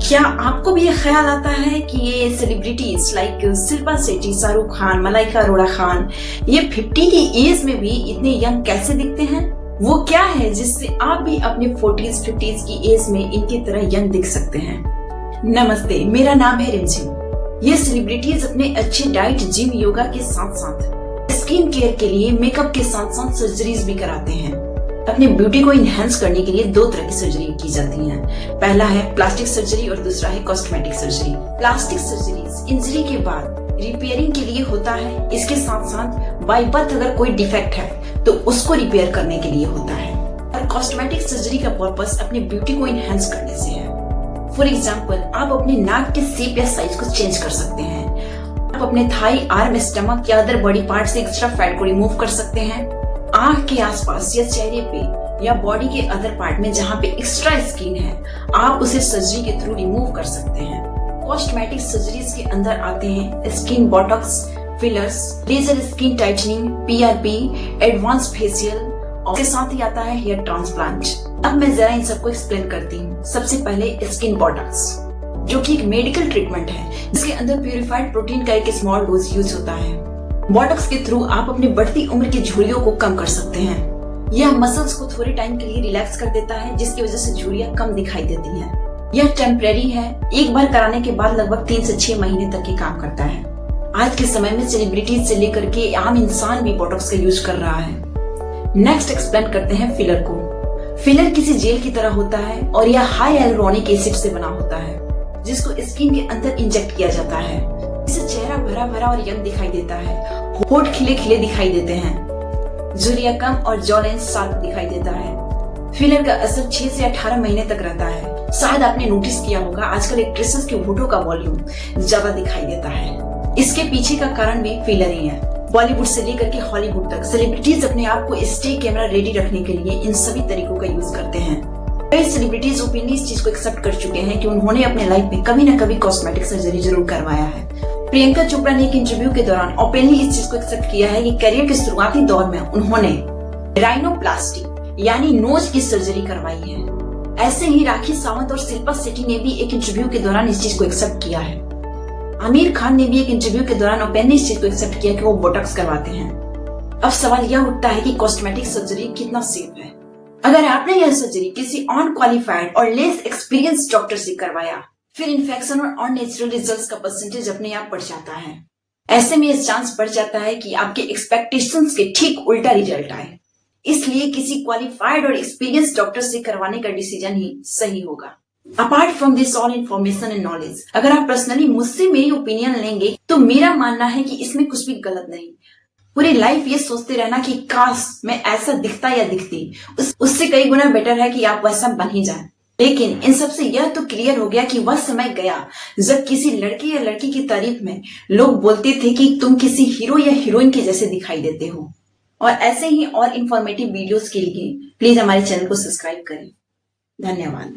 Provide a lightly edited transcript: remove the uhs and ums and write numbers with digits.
क्या आपको भी ये ख्याल आता है कि ये सेलिब्रिटीज लाइक शिल्पा शेट्टी, शाहरुख खान, मलाइका अरोड़ा खान ये 50 की एज में भी इतने यंग कैसे दिखते हैं? वो क्या है जिससे आप भी अपने 40s 50s की एज में इनकी तरह यंग दिख सकते हैं? नमस्ते, मेरा नाम है रिमझिम। ये सेलिब्रिटीज अपने अच्छे डाइट, जिम, योगा के साथ साथ स्किन केयर के लिए मेकअप के साथ साथ सर्जरीज भी कराते हैं। अपने ब्यूटी को इनहेंस करने के लिए दो तरह की सर्जरी की जाती है। पहला है प्लास्टिक सर्जरी और दूसरा है cosmetic surgery. Plastic surgery injury के बाद रिपेयरिंग के लिए होता है। इसके साथ साथ बाय बर्थ अगर कोई डिफेक्ट है तो उसको रिपेयर करने के लिए होता है। और कॉस्मेटिक सर्जरी का पर्पस अपने ब्यूटी को इनहेंस करने से है। फॉर एग्जाम्पल, आप अपने नाक के शेप या साइज को चेंज कर सकते हैं। आप अपने थाई, आर्म, स्टमक या अदर बॉडी पार्ट से एक्स्ट्रा फैट को रिमूव कर सकते हैं। आंख के आसपास या चेहरे पे या बॉडी के अदर पार्ट में जहाँ पे एक्स्ट्रा स्किन है, आप उसे सर्जरी के थ्रू रिमूव कर सकते हैं। कॉस्मेटिक सर्जरीज के अंदर आते हैं skin botox, fillers, laser skin tightening, PRP, advance facial और इसके साथ ही आता है हेयर ट्रांसप्लांट। अब मैं जरा इन सबको एक्सप्लेन करती हूँ। सबसे पहले स्किन बोटॉक्स, जो कि एक मेडिकल ट्रीटमेंट है जिसके अंदर प्यूरिफाइड प्रोटीन का एक स्मॉल डोज यूज होता है। बोटॉक्स के थ्रू आप अपनी बढ़ती उम्र की झुर्रियों को कम कर सकते हैं। यह मसल्स को थोड़े टाइम के लिए रिलैक्स कर देता है, जिसकी वजह से झुर्रियां कम दिखाई देती हैं। यह टेम्परेरी है, एक बार कराने के बाद लगभग 3 से 6 महीने तक ये काम करता है। आज के समय में सेलिब्रिटीज से लेकर के आम इंसान भी बोटॉक्स का यूज कर रहा है। नेक्स्ट एक्सप्लेन करते हैं फिलर को। फिलर किसी जेल की तरह होता है और यह हाई हाइलुरोनिक एसिड से बना होता है, जिसको स्किन के अंदर इंजेक्ट किया जाता है। इससे चेहरा भरा भरा और यंग दिखाई देता है। होठ खिले खिले दिखाई देते हैं। झुर्रियां कम और जॉ लाइन शार्प दिखाई देता है। फिलर का असर 6 से 18 महीने तक रहता है। शायद आपने नोटिस किया होगा, आजकल एक्ट्रेसेस के होठों का वॉल्यूम ज्यादा दिखाई देता है। इसके पीछे का कारण भी फिलर ही है। बॉलीवुड से लेकर के हॉलीवुड तक सेलिब्रिटीज अपने आप को स्टे कैमरा रेडी रखने के लिए इन सभी तरीकों का यूज करते हैं। कई सेलिब्रिटीज ओपनली इस चीज को एक्सेप्ट कर चुके हैं कि उन्होंने अपने लाइफ में कभी न कभी कॉस्मेटिक सर्जरी जरूर करवाया है। प्रियंका चोपड़ा ने एक इंटरव्यू के दौरान ओपनली इस चीज को एक्सेप्ट किया है कि करियर के शुरुआती दौर में उन्होंने राइनोप्लास्टी यानी नोज की सर्जरी करवाई है। ऐसे ही राखी सावंत और शिल्पा शेट्टी ने भी एक इंटरव्यू के दौरान इस चीज को एक्सेप्ट किया है। आमिर खान ने भी एक इंटरव्यू के दौरान ओपनली इस चीज को एक्सेप्ट किया कि वो बोटॉक्स करवाते हैं। अब सवाल यह उठता है कि कॉस्मेटिक सर्जरी कितना सेफ है। अगर आपने यह सर्जरी किसी अनक्वालिफाइड और लेस एक्सपीरियंस डॉक्टर से करवाया, फिर इन्फेक्शन और अननेचुरल रिजल्ट्स का परसेंटेज अपने आप बढ़ जाता है। ऐसे में इस चांस बढ़ जाता है कि आपके एक्सपेक्टेशंस के ठीक उल्टा रिजल्ट आए। इसलिए किसी क्वालिफाइड और एक्सपीरियंस डॉक्टर से करवाने का डिसीजन ही सही होगा। Apart from this all information and knowledge, अगर आप पर्सनली मुझसे मेरी ओपिनियन लेंगे तो मेरा मानना है कि इसमें कुछ भी गलत नहीं। पूरी लाइफ ये सोचते रहना कि काश मैं ऐसा दिखता या दिखती, उससे कई गुना बेटर है कि आप वैसा बन ही जाएं। लेकिन इन सबसे यह तो क्लियर हो गया कि वह समय गया जब किसी लड़के या लड़की की तारीफ में लोग बोलते थे कि तुम किसी हीरो या हीरोइन के जैसे दिखाई देते हो। और ऐसे ही और इन्फॉर्मेटिव वीडियोस के लिए प्लीज हमारे चैनल को सब्सक्राइब करें। धन्यवाद।